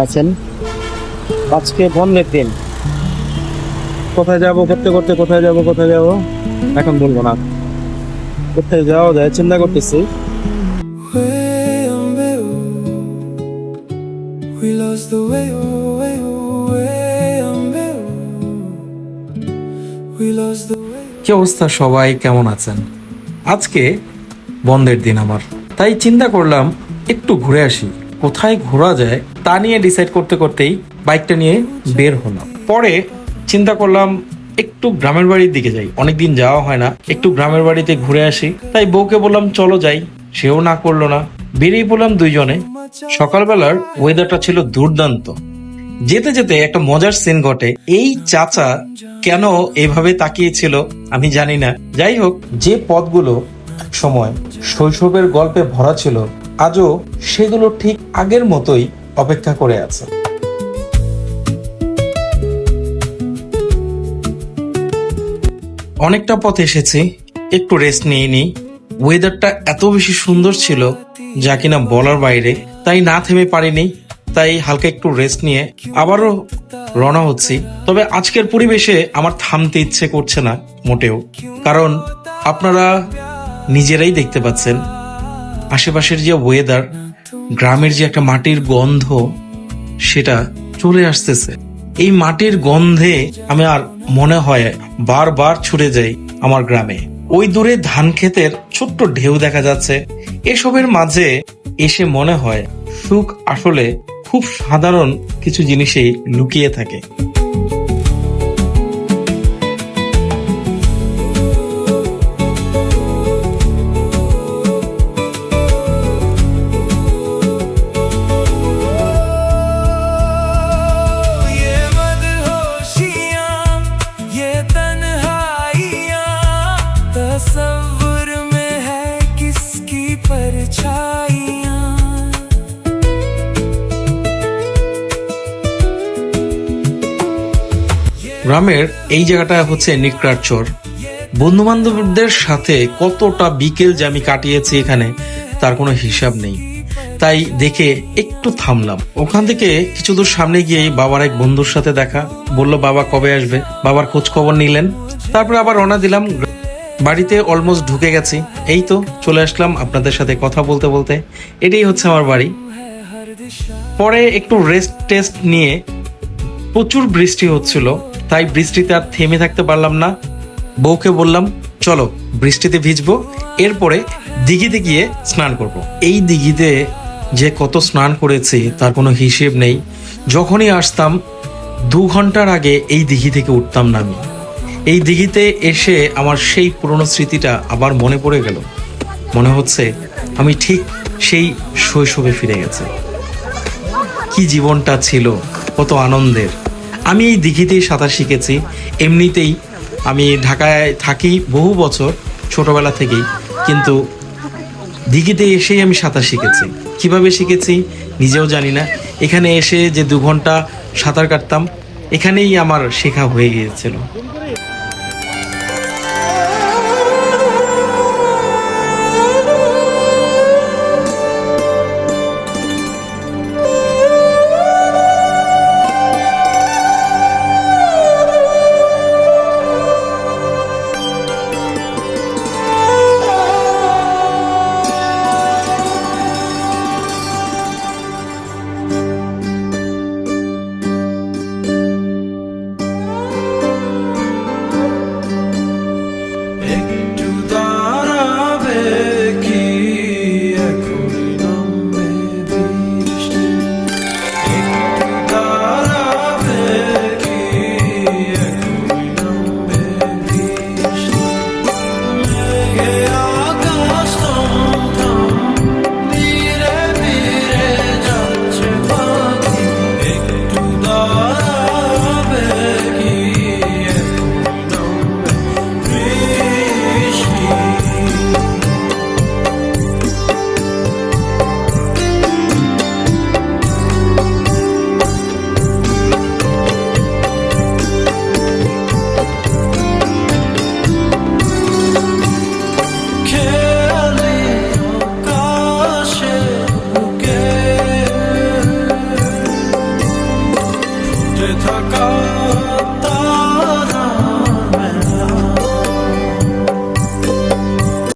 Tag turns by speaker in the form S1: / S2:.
S1: আছেন। আজকে বন্ধের দিন, কোথায় যাব করতে করতে কোথায় যাব এখন বলবো না। কোথায় যাওয়া যায় চিন্তা করতেছি।
S2: কি অবস্থা সবাই, কেমন আছেন? আজকে বন্ধের দিন আমার, তাই চিন্তা করলাম একটু ঘুরে আসি। কোথায় ঘোরা যায় তা নিয়ে ডিসাইড করতে করতেই বাইকটা নিয়ে বের হলাম। পরে চিন্তা করলাম একটু গ্রামের বাড়ির দিকে যাই, অনেকদিন যাওয়া হয় না, একটু গ্রামের বাড়িতে ঘুরে আসি। তাই বউকে বললাম চলো যাই, সেও না করলো না। বেরিয়ে পড়লাম দুইজনে। সকালবেলার ওয়েদারটা ছিল দুর্দান্ত। যেতে যেতে একটা মজার সিন ঘটে। এই চাচা কেন এভাবে তাকিয়েছিল আমি জানি না। যাই হোক, যে পথগুলো সময় শৈশবের গল্পে ভরা ছিল, আজও সেগুলো ঠিক আগের মতোই অপেক্ষা করে আছে। অনেকটা পথ এসেছি, একটু রেস্ট নিয়ে নিই। ওয়েদারটা এত বেশি সুন্দর ছিল যা কিনা বলার বাইরে, তাই না থেমে পারিনি। তাই হালকা একটু রেস্ট নিয়ে আবারও রওনা হচ্ছি। তবে আজকের পরিবেশে আমার থামতে ইচ্ছে করছে না মোটেও, কারণ আপনারা নিজেরাই দেখতে পাচ্ছেন আশেপাশের যে ওয়েদার, গ্রামের যে একটা মাটির গন্ধ সেটা চলে আসতেছে। এই মাটির গন্ধে আমি আর মনে হয় বারবার ছুটে যাই আমার গ্রামে। ওই দূরে ধান ক্ষেতের ছোট্ট ঢেউ দেখা যাচ্ছে। এসবের মাঝে এসে মনে হয় সুখ আসলে খুব সাধারণ কিছু জিনিসেই লুকিয়ে থাকে। গ্রামের এই জায়গাটা হচ্ছে নিকড়ার চর। বন্ধু বান্ধবদের সাথে কতটা বিকেল যে আমি কাটিয়েছি এখানে তার কোনো হিসাব নেই। তাই দেখে একটু থামলাম। ওখান থেকে কিছু দূর সামনে গিয়েই বাবার এক বন্ধুর সাথে দেখা। বলল বাবা কবে আসবে, বাবার খোঁজ খবর নিলেন। তারপরে আবার রওনা দিলাম। বাড়িতে অলমোস্ট ঢুকে গেছি। এই তো চলে আসলাম আপনাদের সাথে কথা বলতে বলতে। এটাই হচ্ছে আমার বাড়ি। পরে একটু রেস্ট টেস্ট নিয়ে, প্রচুর বৃষ্টি হচ্ছিল, তাই বৃষ্টিতে আর থেমে থাকতে পারলাম না। বউকে বললাম চলো বৃষ্টিতে ভিজবো, এরপরে দিঘিতে গিয়ে স্নান করব। এই দিঘিতে যে কত স্নান করেছি তার কোনো হিসেব নেই। যখনই আসতাম 2 ঘন্টার আগে এই দিঘি থেকে উঠতাম না আমি। এই দিঘিতে এসে আমার সেই পুরনো স্মৃতিটা আবার মনে পড়ে গেল। মনে হচ্ছে আমি ঠিক সেই শৈশবে ফিরে গেছি। কি জীবনটা ছিল, কত আনন্দের। আমি এই দিঘিতেই সাঁতার শিখেছি। এমনিতেই আমি ঢাকায় থাকি বহু বছর, ছোটবেলা থেকেই, কিন্তু দিঘিতে এসেই আমি সাঁতার শিখেছি। কিভাবে শিখেছি নিজেও জানি না। এখানে এসে যে 2 ঘন্টা সাঁতার কাটতাম, এখানেই আমার শেখা হয়ে গিয়েছিল।